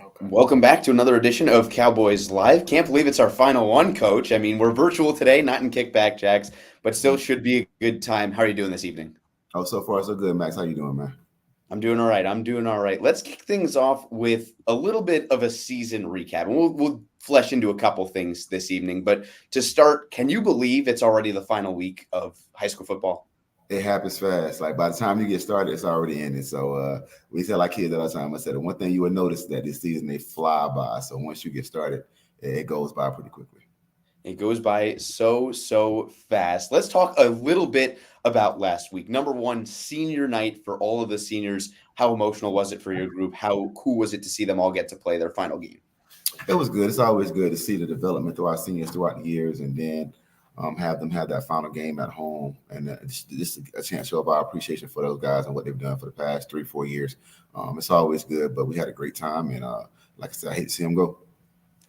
Okay. Welcome back to another edition of Cowboys Live. Can't believe it's our final one, Coach. I mean, we're virtual today, not in Kickback, Jacks, but still should be a good time. How are you doing this evening? Oh, so far so good, Max. How you doing, man? I'm doing all right. I'm doing all right. Let's kick things off with a little bit of a season recap. And we'll flesh into a couple things this evening. But to start, can you believe it's already the final week of high school football? It happens fast. Like by the time you get started, it's already ended. So we tell our kids all the time. I said the one thing you will notice that this season they fly by. So once you get started, it goes by pretty quickly. It goes by so fast. Let's talk a little bit about last week. Number one, senior night for all of the seniors. How emotional was it for your group? How cool was it to see them all get to play their final game? It was good. It's always good to see the development through our seniors throughout the years, and then have them have that final game at home, and just a chance to show our appreciation for those guys and what they've done for the past 3-4 years. It's always good, but we had a great time, and like I said, I hate to see them go.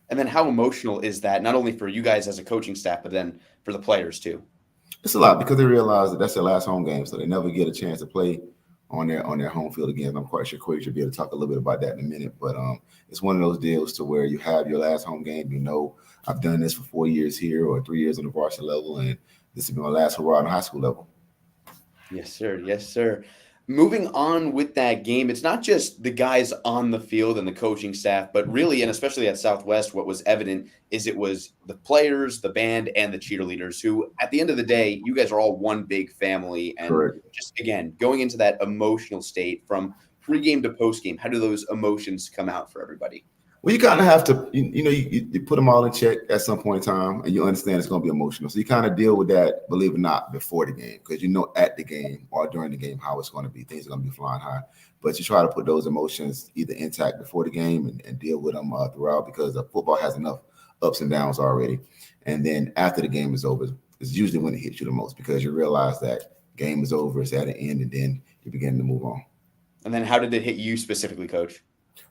And then how emotional is that, not only for you guys as a coaching staff, but then for the players too? It's a lot because they realize that that's their last home game, so they never get a chance to play on their home field again. I'm quite sure Quay should be able to talk a little bit about that in a minute, but it's one of those deals to where you have your last home game. You know, I've done this for 4 years here or 3 years on the varsity level, and this has been my last hurrah on the high school level. Yes, sir. Yes, sir. Moving on with that game, it's not just the guys on the field and the coaching staff, but really, and especially at Southwest, what was evident is it was the players, the band, and the cheerleaders who, at the end of the day, you guys are all one big family. And Correct. just, again, going into that emotional state from pregame to postgame, how do those emotions come out for everybody? Well, you kind of have to, you put them all in check at some point in time, and you understand it's going to be emotional. So you kind of deal with that, believe it or not, before the game, because you know at the game or during the game how it's going to be. Things are going to be flying high, but you try to put those emotions either intact before the game and deal with them throughout, because football has enough ups and downs already. And then after the game is over, it's usually when it hits you the most, because you realize that game is over, it's at an end, and then you begin to move on. And then how did it hit you specifically, Coach?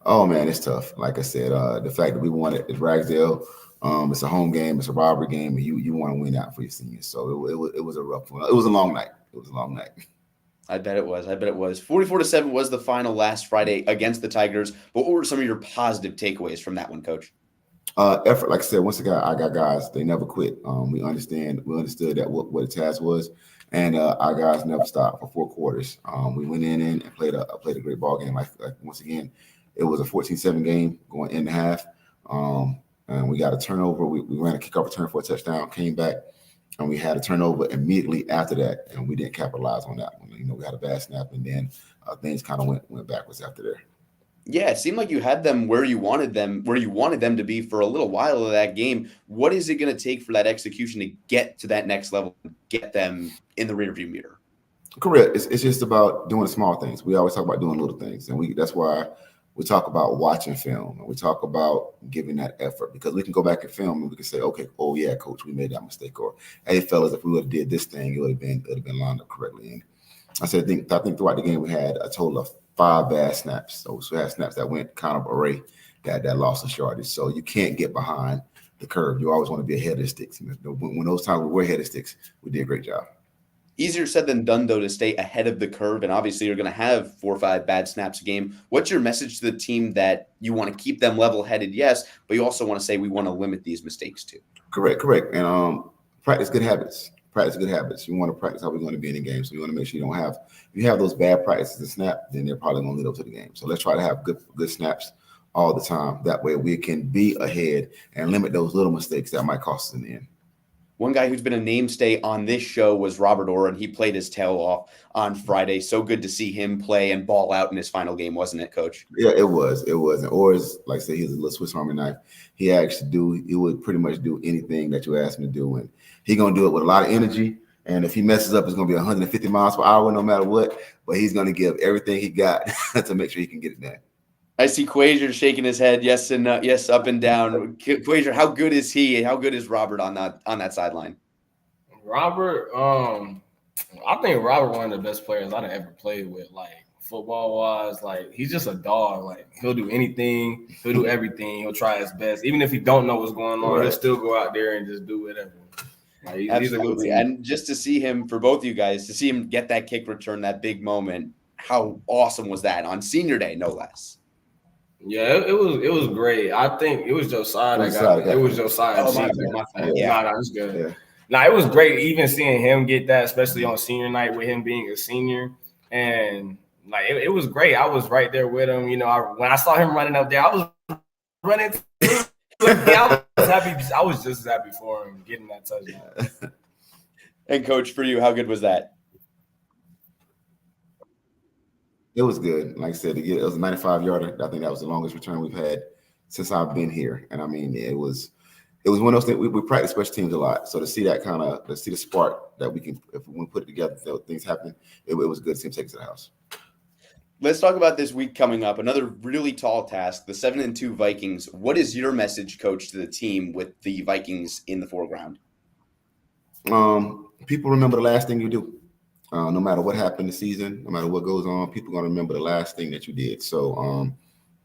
Oh man, it's tough. Like I said, the fact that we won it at Ragsdale, it's a home game, it's a rivalry game, and you want to win out for your seniors. So it was a rough one. It was a long night. It was a long night. I bet it was. 44-7 was the final last Friday against the Tigers. But what were some of your positive takeaways from that one, Coach? Effort, like I said, once again, I got guys. They never quit. We understood that what the task was, and our guys never stopped for 4 quarters. We went in and played a great ball game. Like once again, it was a 14-7 game going in the half. And we got a turnover. We ran a kickoff return for a touchdown, came back, and we had a turnover immediately after that, and we didn't capitalize on that one. We had a bad snap, and then things kind of went backwards after there. Yeah, it seemed like you had them where you wanted them to be for a little while of that game. What is it going to take for that execution to get to that next level, get them in the rearview mirror? Correct. It's just about doing small things. We always talk about doing little things, and that's why we talk about watching film, and we talk about giving that effort, because we can go back and film and we can say, okay, oh yeah, coach, we made that mistake, or hey fellas, if we would have did this thing, it would have been lined up correctly. And I think throughout the game we had a total of 5 bad snaps. So we had snaps that went kind of array that lost the yardage. So you can't get behind the curve. You always want to be ahead of the sticks. And when those times we were ahead of the sticks, we did a great job. Easier said than done, though, to stay ahead of the curve. And obviously, you're going to have 4 or 5 bad snaps a game. What's your message to the team that you want to keep them level-headed? Yes, but you also want to say we want to limit these mistakes too. Correct. And practice good habits. You want to practice how we're going to be in the game. So you want to make sure if you have those bad practices to snap, then they're probably going to lead up to the game. So let's try to have good snaps all the time. That way we can be ahead and limit those little mistakes that might cost us in the end. One guy who's been a mainstay on this show was Robert Orr, and he played his tail off on Friday. So good to see him play and ball out in his final game, wasn't it, Coach? Yeah, it was. And Orr is, like I said, he's a little Swiss Army knife. He would pretty much do anything that you ask him to do, and he's going to do it with a lot of energy. And if he messes up, it's going to be 150 miles per hour no matter what. But he's going to give everything he got to make sure he can get it done. I see Quasier shaking his head, yes and yes, up and down. Quasier, how good is he? How good is Robert on that sideline? Robert, I think Robert one of the best players I've ever played with. Like football wise, like he's just a dog. Like he'll do anything, he'll do everything, he'll try his best. Even if he don't know what's going on, he'll still go out there and just do whatever. Like, Absolutely, and just to see him, for both of you guys, to see him get that kick return, that big moment, how awesome was that on senior day, no less? Yeah, it was great. I think it was Josiah that got me. It was Josiah. Oh, my Sheetz. bad, my bad. Yeah. Yeah. Nah, it's good. Yeah. Nah, it was great even seeing him get that, especially on senior night with him being a senior. And like it was great. I was right there with him. When I saw him running up there, I was running too. I was happy. I was just as happy for him getting that touchdown. And Coach, for you, how good was that? It was good. Like I said, it was a 95-yarder. I think that was the longest return we've had since I've been here. And I mean, it was one of those things. We practice special teams a lot, so to see that to see the spark that we can, if we put it together, things happen. It was good to see him take it to the house. Let's talk about this week coming up. Another really tall task, the 7-2 Vikings. What is your message, Coach, to the team with the Vikings in the foreground? People remember the last thing you do. No matter what happened this season, no matter what goes on, people are going to remember the last thing that you did. So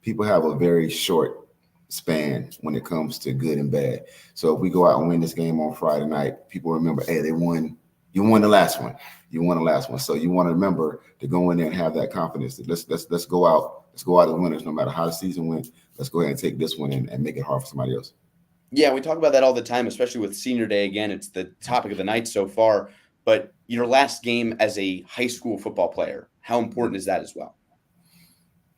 people have a very short span when it comes to good and bad. So if we go out and win this game on Friday night, people remember, hey, they won. You won the last one. You won the last one. So you want to remember to go in there and have that confidence. That let's go out. Let's go out as winners, no matter how the season went. Let's go ahead and take this one and make it hard for somebody else. Yeah, we talk about that all the time, especially with Senior Day. Again, it's the topic of the night so far. But your last game as a high school football player, how important is that as well?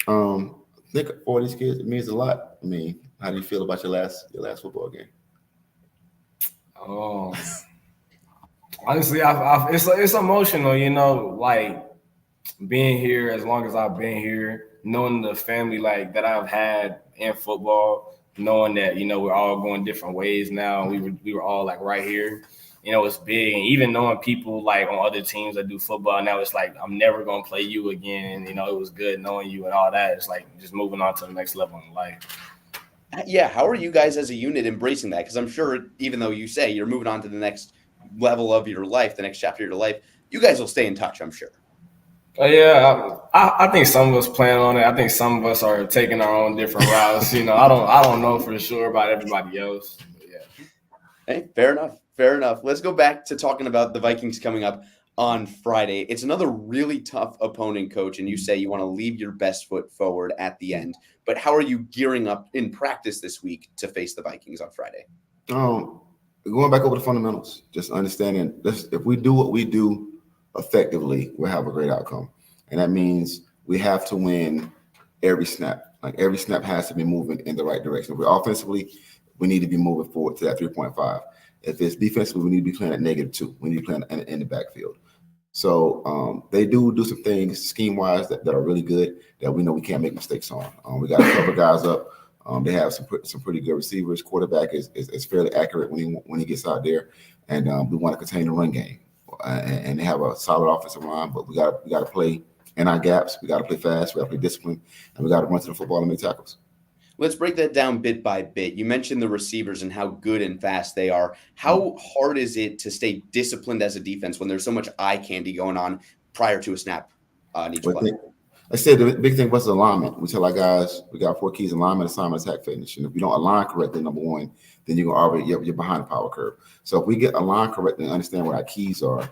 I think for these kids, it means a lot. I mean, how do you feel about your last football game? Honestly, it's emotional, like being here as long as I've been here, knowing the family like that I've had in football, knowing that we're all going different ways now. We were all like right here. It's big, and even knowing people like on other teams that do football now, it's like I'm never gonna play you again. It was good knowing you and all that. It's like just moving on to the next level in life. Yeah, how are you guys as a unit embracing that? Because I'm sure, even though you say you're moving on to the next level of your life, the next chapter of your life, you guys will stay in touch, I'm sure. Yeah, I think some of us plan on it. I think some of us are taking our own different routes. I don't know for sure about everybody else. But yeah. Hey, fair enough. Fair enough. Let's go back to talking about the Vikings coming up on Friday. It's another really tough opponent, Coach, and you say you want to leave your best foot forward at the end. But how are you gearing up in practice this week to face the Vikings on Friday? Going back over the fundamentals, just understanding this, if we do what we do effectively, we'll have a great outcome. And that means we have to win every snap. Like every snap has to be moving in the right direction. If we're offensively, we need to be moving forward to that 3.5. If it's defensively, we need to be playing at -2. We need to be playing in the backfield. So they do some things scheme-wise that are really good that we know we can't make mistakes on. We got a couple guys up. They have some pretty good receivers. Quarterback is fairly accurate when he gets out there, and we want to contain the run game. And they have a solid offensive line, but we got to play in our gaps. We got to play fast. We got to play discipline, and we got to run to the football and make tackles. Let's break that down bit by bit. You mentioned the receivers and how good and fast they are. How hard is it to stay disciplined as a defense when there's so much eye candy going on prior to a snap on each play? I said the big thing was alignment. We tell our guys we got 4 keys: alignment, assignment, attack, finish. And if you don't align correctly, number one, then you're behind the power curve. So if we get aligned correctly and understand what our keys are,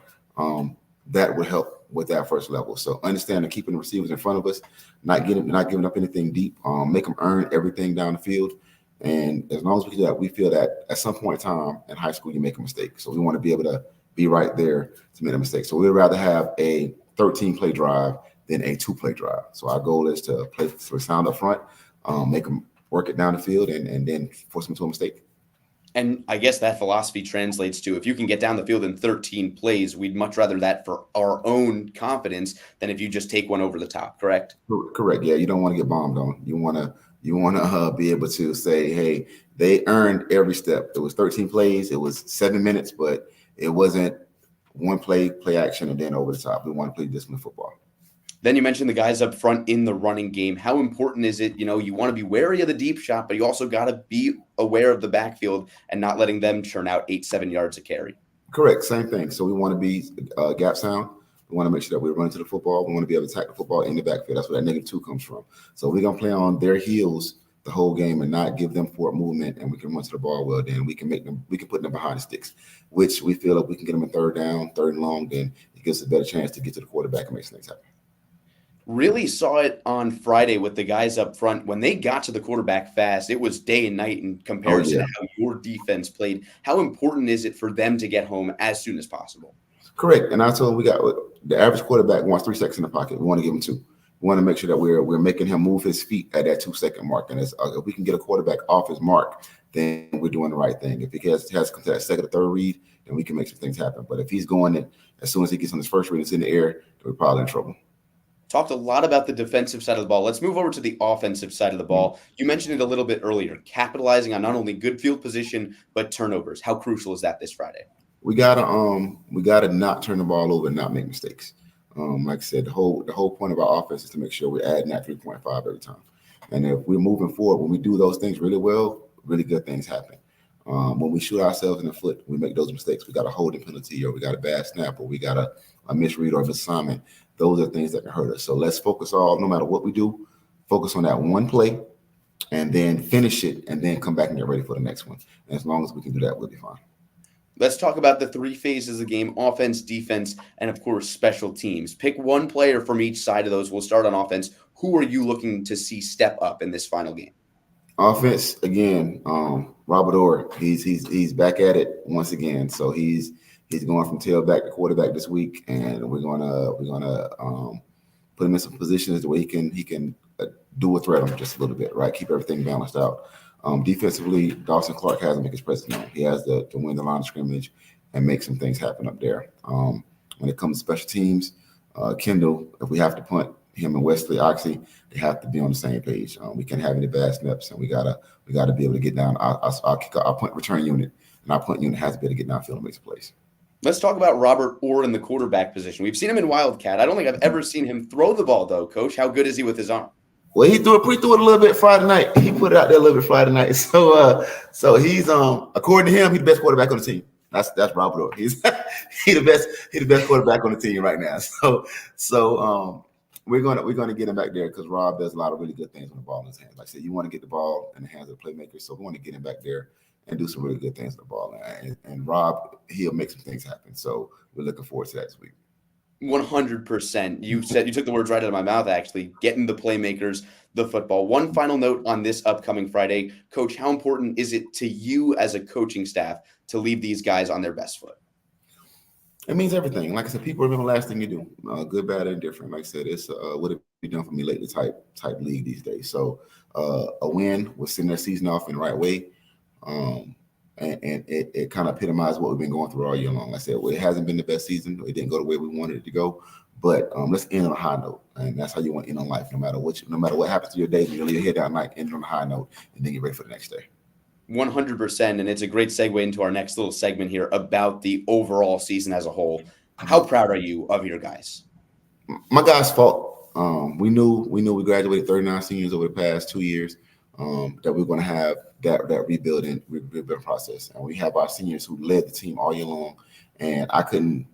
that would help with that first level. So understanding keeping the receivers in front of us, not giving up anything deep, make them earn everything down the field. And as long as we do that, we feel that at some point in time in high school, you make a mistake. So we want to be able to be right there to make a mistake. So we'd rather have a 13-play drive than a 2-play drive. So our goal is to play for sound up front, make them work it down the field, and then force them to a mistake. And I guess that philosophy translates to if you can get down the field in 13 plays, we'd much rather that for our own confidence than if you just take one over the top, correct? Correct. Yeah, you don't want to get bombed on. You want to be able to say, hey, they earned every step. It was 13 plays. It was 7 minutes, but it wasn't one play action, and then over the top. We want to play disciplined football. Then you mentioned the guys up front in the running game. How important is it? You want to be wary of the deep shot, but you also got to be aware of the backfield and not letting them churn out 8-7 yards a carry. Correct. Same thing. So we want to be gap sound. We want to make sure that we're running to the football. We want to be able to attack the football in the backfield. That's where that -2 comes from. So we're going to play on their heels the whole game and not give them forward movement, and we can run to the ball well. Then we can put them behind the sticks, which we feel like we can get them in third down, third and long. Then it gives us a better chance to get to the quarterback and make things happen. Really saw it on Friday with the guys up front. When they got to the quarterback fast, it was day and night in Oh comparison yeah, to how your defense played. How important is it for them to get home as soon as possible? correct. And I told him we got the average quarterback wants 3 seconds in the pocket. We want to give him 2. We want to make sure that we're making him move his feet at that 2 second mark. And if we can get a quarterback off his mark, then we're doing the right thing. If he has to come to that second or third read, then we can make some things happen. But if he's going in as soon as he gets on his first read, it's in the air, then we're probably in trouble. Talked a lot about the defensive side of the ball. Let's move over to the offensive side of the ball. You mentioned it a little bit earlier, capitalizing on not only good field position, but turnovers. How crucial is that this Friday? We gotta not turn the ball over and not make mistakes. Like I said, the whole point of our offense is to make sure we're adding that 3.5 every time. And if we're moving forward, when we do those things really well, really good things happen. When we shoot ourselves in the foot, we make those mistakes. We got a holding penalty, or we got a bad snap, or we got a misread or a assignment. Those are things that can hurt us. So let's focus no matter what we do, focus on that one play and then finish it and then come back and get ready for the next one. And as long as we can do that, we'll be fine. Let's talk about the 3 phases of the game: offense, defense, and of course, special teams. Pick one player from each side of those. We'll start on offense. Who are you looking to see step up in this final game? Offense again, Robert Orr. He's back at it once again. So he's going from tailback to quarterback this week, and we're gonna put him in some positions where he can do a threat on him just a little bit, right? Keep everything balanced out. Defensively, Dawson Clark has to make his presence known. He has to win the line of scrimmage and make some things happen up there. When it comes to special teams, Kendall, if we have to punt, him and Wesley Oxy, they have to be on the same page. We can't have any bad snaps, and we gotta be able to get down. I'll kick our punt return unit, and our punt unit has to be able to get downfield and make some plays. Let's talk about Robert Orr in the quarterback position. We've seen him in Wildcat. I don't think I've ever seen him throw the ball, though, Coach. How good is he with his arm? Well, he threw it a little bit Friday night. He put it out there a little bit Friday night. So he's according to him, he's the best quarterback on the team. That's Robert Orr. He's the best quarterback on the team right now. So we're gonna get him back there because Rob does a lot of really good things with the ball in his hands. Like I said, you want to get the ball in the hands of the playmakers. So we want to get him back there and do some really good things with the ball. And Rob, he'll make some things happen. So we're looking forward to that this week. 100%. You took the words right out of my mouth, actually, getting the playmakers the football. One final note on this upcoming Friday. Coach, how important is it to you as a coaching staff to leave these guys on their best foot? It means everything. Like I said, people remember the last thing you do, good, bad, and different. Like I said, it's what have you done for me lately type league these days. So a win was sending their season off in the right way. And it kind of epitomized what we've been going through all year long. Like I said, well, it hasn't been the best season. It didn't go the way we wanted it to go. But let's end on a high note. And that's how you want to end on life. No matter what happens to your day, you lay your head down at night, end on a high note, and then get ready for the next day. 100%. And it's a great segue into our next little segment here about the overall season as a whole. How proud are you of your guys? My guys fought. We knew we graduated 39 seniors over the past 2 years, that we're going to have that rebuilding process. And we have our seniors who led the team all year long. And I couldn't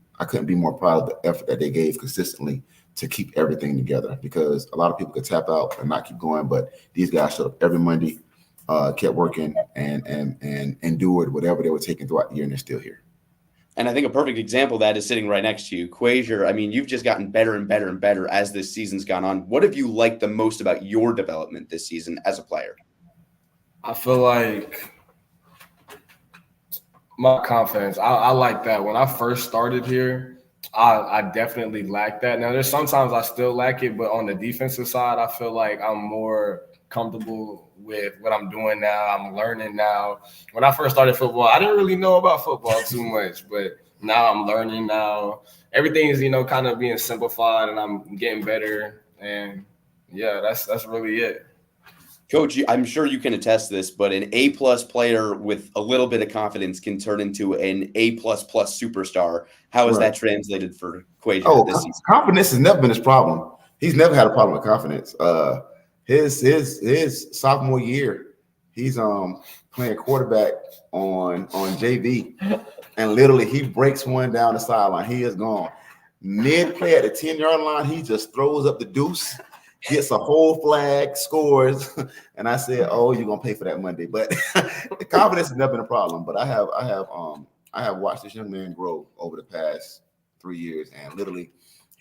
be more proud of the effort that they gave consistently to keep everything together, because a lot of people could tap out and not keep going. But these guys showed up every Monday, kept working and endured whatever they were taking throughout the year, and they're still here. And I think a perfect example of that is sitting right next to you, Quasier. I mean, you've just gotten better and better and better as this season's gone on. What have you liked the most about your development this season as a player? I feel like my confidence. I like that. When I first started here, I definitely lacked that. Now, there's sometimes I still lack it, but on the defensive side, I feel like I'm more comfortable with what I'm doing now. I'm learning now. When I first started football, I didn't really know about football too much, but now I'm learning now. Everything is, kind of being simplified, and I'm getting better. And yeah, that's really it. Coach, I'm sure you can attest to this, but an A-plus player with a little bit of confidence can turn into an A++ superstar. How has that translated for Quasier this season? Confidence has never been his problem. He's never had a problem with confidence. His sophomore year, he's playing quarterback on JV, and literally he breaks one down the sideline. He is gone. Mid-play at the 10-yard line, he just throws up the deuce, gets a whole flag, scores, and I said, "Oh, you're gonna pay for that Monday." But the confidence has never been a problem. But I have watched this young man grow over the past 3 years, and literally,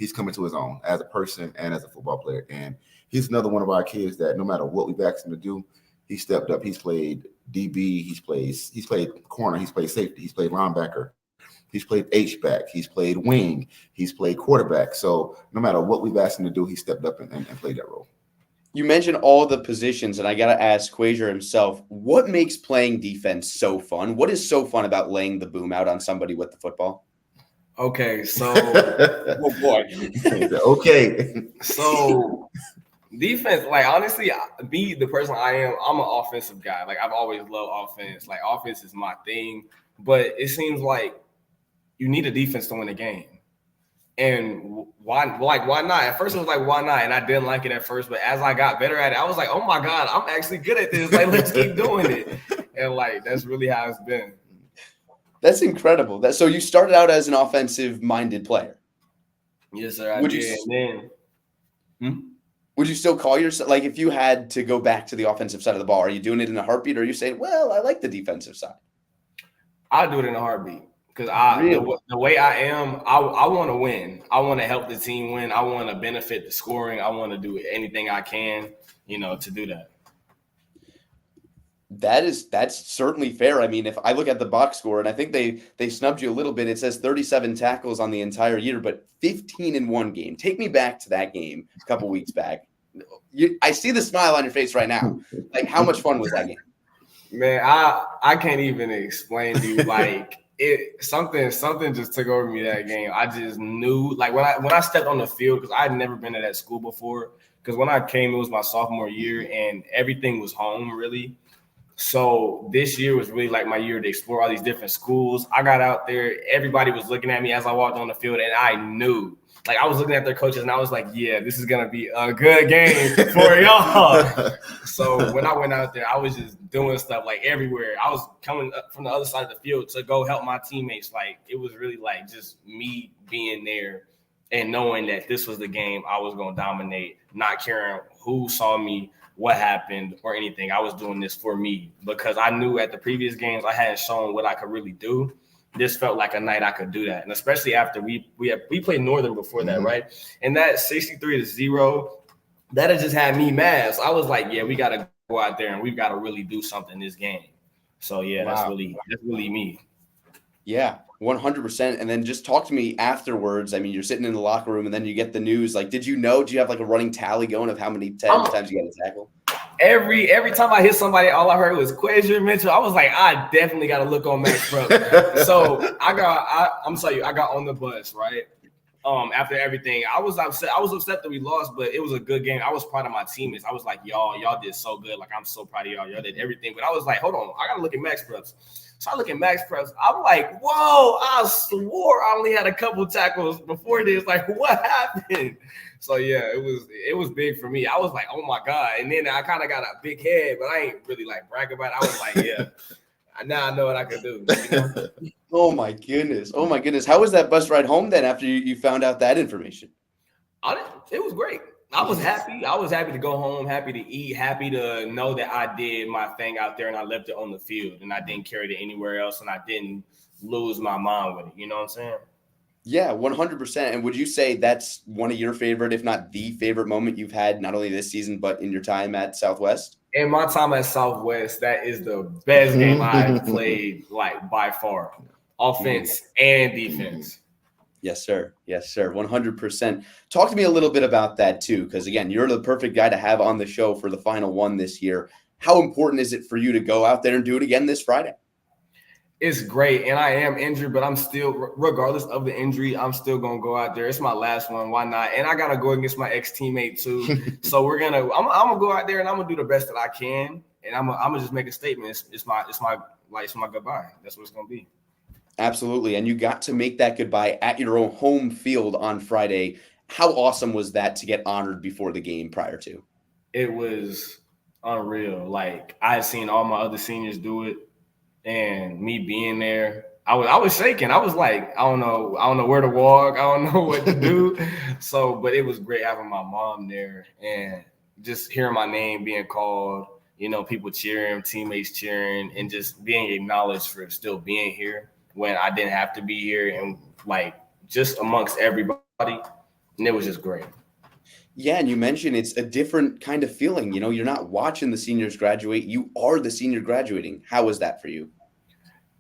he's coming to his own as a person and as a football player. And he's another one of our kids that no matter what we've asked him to do, he stepped up. He's played DB, he's played corner, he's played safety, he's played linebacker, he's played H-back, he's played wing, he's played quarterback. So no matter what we've asked him to do, he stepped up and played that role. You mentioned all the positions, and I got to ask Quasier himself, what makes playing defense so fun? What is so fun about laying the boom out on somebody with the football? Okay, so oh boy. Okay. So defense, like honestly, be the person I am, I'm an offensive guy. Like I've always loved offense. Like offense is my thing. But it seems like you need a defense to win a game. And why not? At first, it was like, why not? And I didn't like it at first. But as I got better at it, I was like, oh, my God, I'm actually good at this. Like, let's keep doing it. And, like, that's really how it's been. That's incredible. So you started out as an offensive-minded player. Yes, sir, I did. And then, would you still call yourself – like, if you had to go back to the offensive side of the ball, are you doing it in a heartbeat, or are you saying, well, I like the defensive side? I'll do it in a heartbit. Because the way I am, I want to win. I want to help the team win. I want to benefit the scoring. I want to do anything I can, to do that. That's certainly fair. I mean, if I look at the box score, and I think they snubbed you a little bit. It says 37 tackles on the entire year, but 15 in one game. Take me back to that game a couple weeks back. I see the smile on your face right now. Like, how much fun was that game? Man, I can't even explain to you, like. Something just took over me that game. I just knew, like when I stepped on the field, because I had never been to that school before. Because when I came, it was my sophomore year, and everything was home really. So this year was really like my year to explore all these different schools. I got out there, everybody was looking at me as I walked on the field, and I knew. Like I was looking at their coaches, and I was like, "Yeah, this is gonna be a good game for y'all." So when I went out there, I was just doing stuff like everywhere. I was coming up from the other side of the field to go help my teammates. Like it was really like just me being there and knowing that this was the game I was gonna dominate, not caring who saw me, what happened, or anything. I was doing this for me because I knew at the previous games I hadn't shown what I could really do. This felt like a night I could do that. And especially after we played Northern before that, right? And that 63-0, that had just had me mad. So I was like, yeah, we got to go out there and we've got to really do something in this game. So, yeah, wow. That's really me. Yeah, 100%. And then just talk to me afterwards. I mean, you're sitting in the locker room and then you get the news. Like, do you have like a running tally going of how many times you got to tackle? Every time I hit somebody, all I heard was Quasier Mitchell. I was like, I definitely got to look on Max Pro. So I'm telling you, I got on the bus, right? After everything, I was upset. I was upset that we lost, but it was a good game. I was proud of my teammates. I was like, y'all did so good. Like, I'm so proud of y'all. Y'all did everything. But I was like, hold on, I got to look at Max Preps. So I look at Max Preps. I'm like, whoa, I swore I only had a couple tackles before this. Like, what happened? So, yeah, it was big for me. I was like, oh, my God. And then I kind of got a big head, but I ain't really, like, brag about it. I was like, yeah, now I know what I can do. Oh, my goodness. Oh, my goodness. How was that bus ride home then after you found out that information? It was great. I was happy. I was happy to go home, happy to eat, happy to know that I did my thing out there and I left it on the field and I didn't carry it anywhere else and I didn't lose my mind with it. You know what I'm saying? Yeah, 100%. And would you say that's one of your favorite, if not the favorite moment you've had, not only this season, but in your time at Southwest? In my time at Southwest, that is the best game I've played, like, by far. Offense and defense. Yes, sir. Yes, sir. 100%. Talk to me a little bit about that, too, because, again, you're the perfect guy to have on the show for the final one this year. How important is it for you to go out there and do it again this Friday? It's great, and I am injured, but I'm still, regardless of the injury, I'm still going to go out there. It's my last one. Why not? And I got to go against my ex-teammate, too. So I'm going to go out there, and I'm going to do the best that I can, and I'm going to just make a statement. It's my goodbye. That's what it's going to be. Absolutely. And you got to make that goodbye at your own home field on Friday. How awesome was that to get honored before the game prior to? It was unreal. Like, I had seen all my other seniors do it, and me being there, I was shaking. I was like, I don't know where to walk. I don't know what to do. So, but it was great having my mom there and just hearing my name being called, people cheering, teammates cheering, and just being acknowledged for still being here when I didn't have to be here, and like just amongst everybody, And it was just great. Yeah, and you mentioned it's a different kind of feeling. You know, you're not watching the seniors graduate; you are the senior graduating. How was that for you?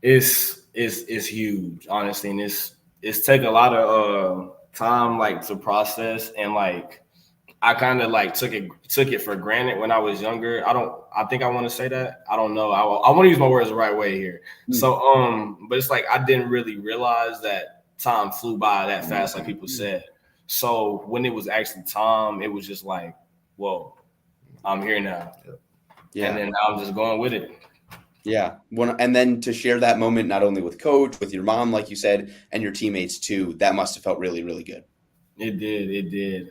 It's huge, honestly, and it's taken a lot of time like to process, and like I kind of like took it for granted when I was younger. I think I want to say that. I don't know. I want to use my words the right way here. So but it's like I didn't really realize that time flew by that fast, like people said. So when it was actually time, it was just like, whoa, I'm here now. Yeah. And then I'm just going with it. Yeah. And then to share that moment, not only with coach, with your mom, like you said, and your teammates too, that must have felt really, really good. It did.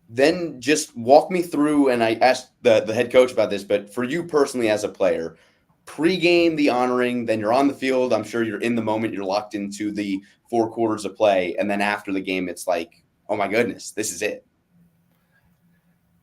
Then just walk me through, and I asked the head coach about this, but for you personally as a player, pre-game, the honoring, then you're on the field. I'm sure you're in the moment. You're locked into the 4 quarters of play. And then after the game, it's like, oh my goodness, this is it.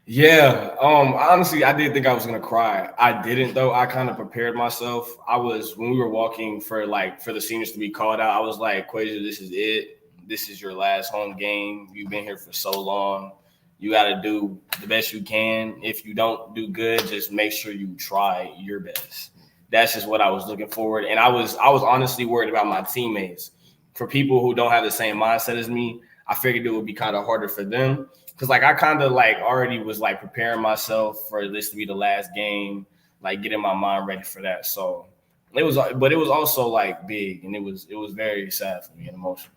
Yeah. Honestly, I did think I was gonna cry. I didn't though. I kind of prepared myself. When we were walking for the seniors to be called out, I was like, Quasia, this is it. This is your last home game. You've been here for so long. You got to do the best you can. If you don't do good, just make sure you try your best. That's just what I was looking forward. And I was honestly worried about my teammates. For people who don't have the same mindset as me, I figured it would be kind of harder for them. Because like I kind of like already was like preparing myself for this to be the last game, like getting my mind ready for that. So it was also like big, and it was very sad for me and emotional.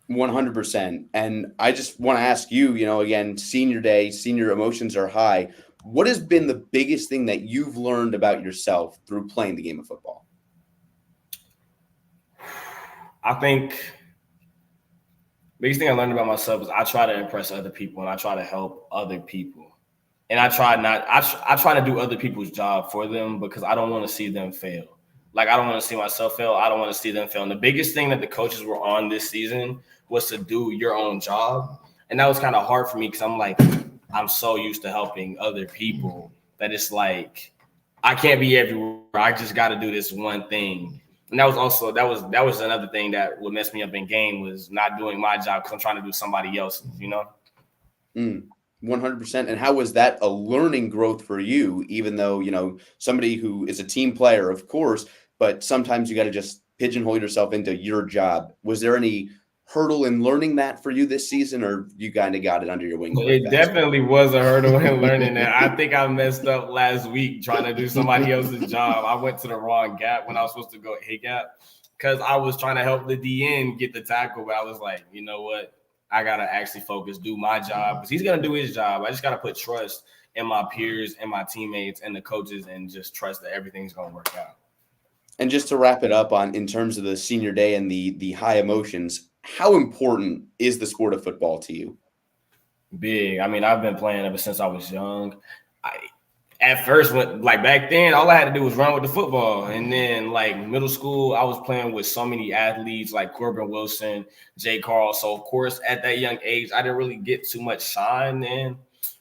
100%. And I just want to ask you, you know, again, senior day, senior emotions are high. What has been the biggest thing that you've learned about yourself through playing the game of football? I think biggest thing I learned about myself is I try to impress other people, and I try to help other people. And I try to do other people's job for them because I don't want to see them fail. Like, I don't want to see myself fail. I don't want to see them fail. And the biggest thing that the coaches were on this season was to do your own job. And that was kind of hard for me because I'm so used to helping other people that it's like, I can't be everywhere. I just got to do this one thing. And that was another thing that would mess me up in game was not doing my job because I'm trying to do somebody else's, you know? 100%. And how was that a learning growth for you, even though, you know, somebody who is a team player, of course, but sometimes you got to just pigeonhole yourself into your job. Was there any hurdle in learning that for you this season, or you kind of got it under your wing? It definitely was a hurdle in learning that. I think I messed up last week trying to do somebody else's job. I went to the wrong gap when I was supposed to go hit gap because I was trying to help the DN get the tackle, but I was like, you know what? I got to actually focus, do my job because he's going to do his job. I just got to put trust in my peers and my teammates and the coaches and just trust that everything's going to work out. And just to wrap it up in terms of the senior day and the high emotions, how important is the sport of football to you? Big. I mean, I've been playing ever since I was young. At first, back then, all I had to do was run with the football. And then like middle school, I was playing with so many athletes like Corbin Wilson, Jay Carl. So of course, at that young age, I didn't really get too much shine then.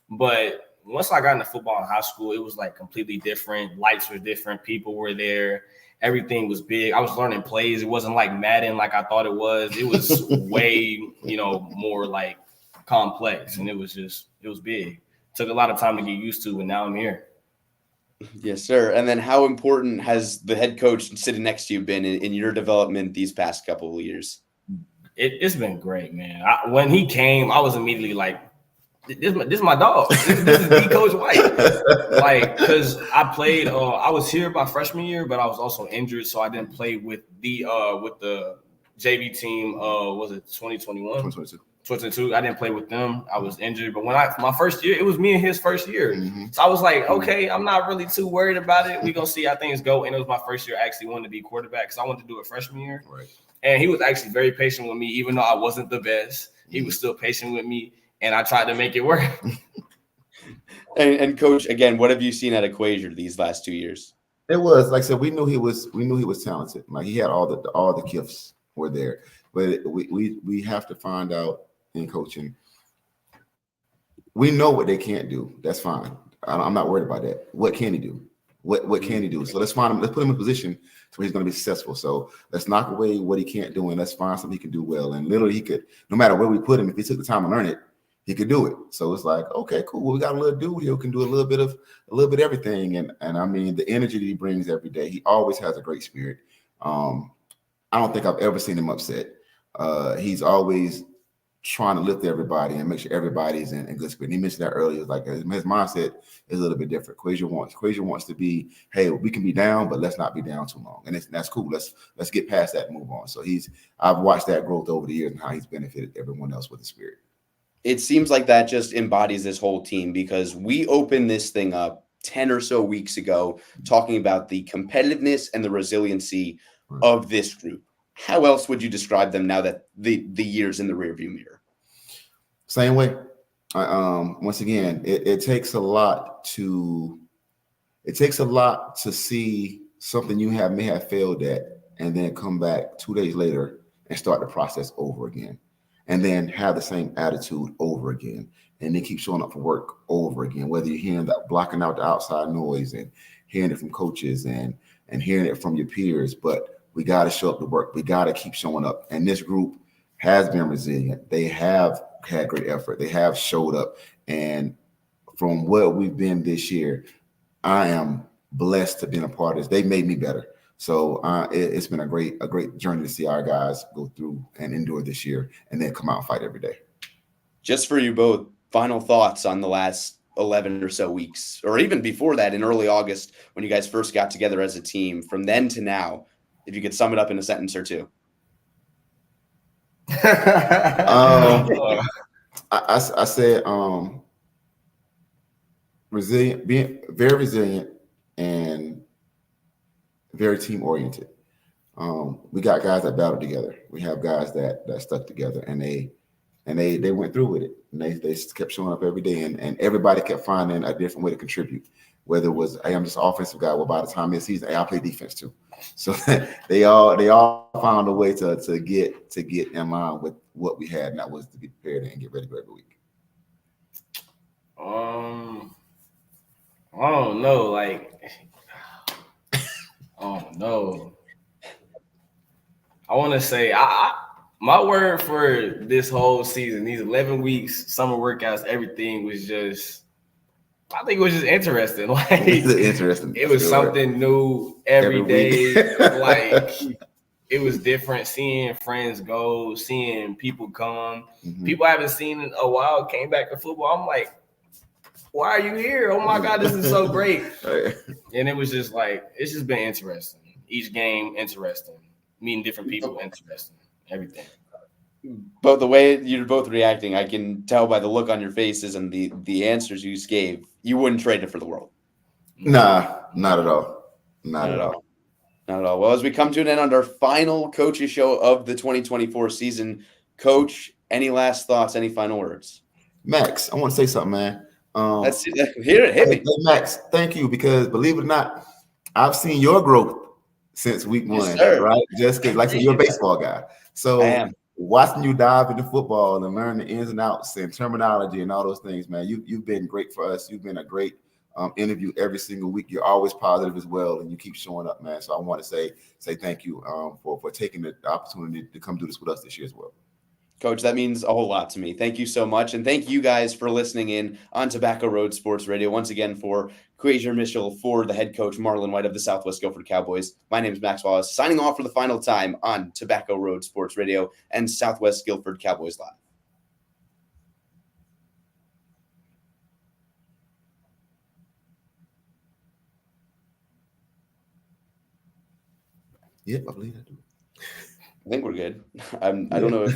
But once I got into football in high school, it was like completely different. Lights were different. People were there. Everything was big. I was learning plays. It wasn't like Madden like I thought it was. It was way, more like complex. And it was big. Took a lot of time to get used to, and now I'm here. Yes, sir. And then how important has the head coach sitting next to you been in your development these past couple of years? It's been great, man. When he came, I was immediately like, this is my dog. This is the Coach White. Like, because I played, I was here my freshman year, but I was also injured, so I didn't play with the JV team. Was it 2021? 2022. I didn't play with them. I was injured, but my first year, it was me and his first year. Mm-hmm. So I was like, okay, I'm not really too worried about it. We're gonna see how things go. And it was my first year actually wanting to be quarterback because I wanted to do it freshman year. Right. And he was actually very patient with me, even though I wasn't the best. He was still patient with me, and I tried to make it work. And Coach, again, what have you seen at Equasia these last 2 years? It was like I said, we knew he was talented. Like he had all the gifts were there, but we have to find out in coaching. We know what they can't do. That's fine. I'm not worried about that. What can he do? What can he do? So let's find him. Let's put him in a position where he's going to be successful. So let's knock away what he can't do, and let's find something he can do well. And literally, he could, no matter where we put him, if he took the time to learn it, he could do it. So it's like, okay, cool. Well, we got a little dude here who can do a little bit of everything. And I mean, the energy that he brings every day, he always has a great spirit. I don't think I've ever seen him upset. He's always trying to lift everybody and make sure everybody's in good spirit. And he mentioned that earlier. Like his mindset is a little bit different. Quasia wants to be, hey, we can be down, but let's not be down too long. And that's cool. Let's get past that and move on. So I've watched that growth over the years and how he's benefited everyone else with the spirit. It seems like that just embodies this whole team, because we opened this thing up 10 or so weeks ago talking about the competitiveness and the resiliency of this group. How else would you describe them now that the year's in the rearview mirror? Same way. Once again, it takes a lot to see something you may have failed at and then come back 2 days later and start the process over again. And then have the same attitude over again, and then keep showing up for work over again. Whether you're hearing that, blocking out the outside noise and hearing it from coaches and hearing it from your peers, but we got to show up to work. We got to keep showing up. And this group has been resilient. They have had great effort. They have showed up. And from what we've been this year, I am blessed to be a part of this. They made me better. So it's been a great journey to see our guys go through and endure this year and then come out and fight every day. Just for you both, final thoughts on the last 11 or so weeks, or even before that in early August when you guys first got together as a team, from then to now, if you could sum it up in a sentence or two. I said resilient, being very resilient and very team oriented. We got guys that battled together. We have guys that stuck together, and they went through with it. And they kept showing up every day, and everybody kept finding a different way to contribute. Whether it was, hey, I'm just an offensive guy. Well, by the time this season, hey, I play defense too. So they all found a way to get in line with what we had, and that was to be prepared and get ready for every week. I don't know, oh no. I want to say my word for this whole season, these 11 weeks, summer workouts, everything was just, I think it was just interesting. It was something new every day. It was different, seeing friends go, seeing people come. Mm-hmm. People I haven't seen in a while came back to football. I'm like, why are you here? Oh my God, this is so great. And it was just it's just been interesting. Each game, interesting. Meeting different people, interesting. Everything. But the way you're both reacting, I can tell by the look on your faces and the answers you gave, you wouldn't trade it for the world. Nah, not at all. Not at all. Not at all. Well, as we come to an end on our final coaches show of the 2024 season, Coach, any last thoughts, any final words? Max, I want to say something, man. Let's hear it. Hit me. Hey, Max, thank you, because believe it or not, I've seen your growth since week one, right? Just because, you're a baseball guy. So watching you dive into football and learn the ins and outs and terminology and all those things, man, you've been great for us. You've been a great interview every single week. You're always positive as well, and you keep showing up, man. So I want to say thank you for taking the opportunity to come do this with us this year as well. Coach, that means a whole lot to me. Thank you so much. And thank you guys for listening in on Tobacco Road Sports Radio. Once again, for Quasia Mitchell, for the head coach, Marlon White of the Southwest Guilford Cowboys. My name is Max Wallace, signing off for the final time on Tobacco Road Sports Radio and Southwest Guilford Cowboys Live. Yeah, I believe I do. I think we're good. I don't know if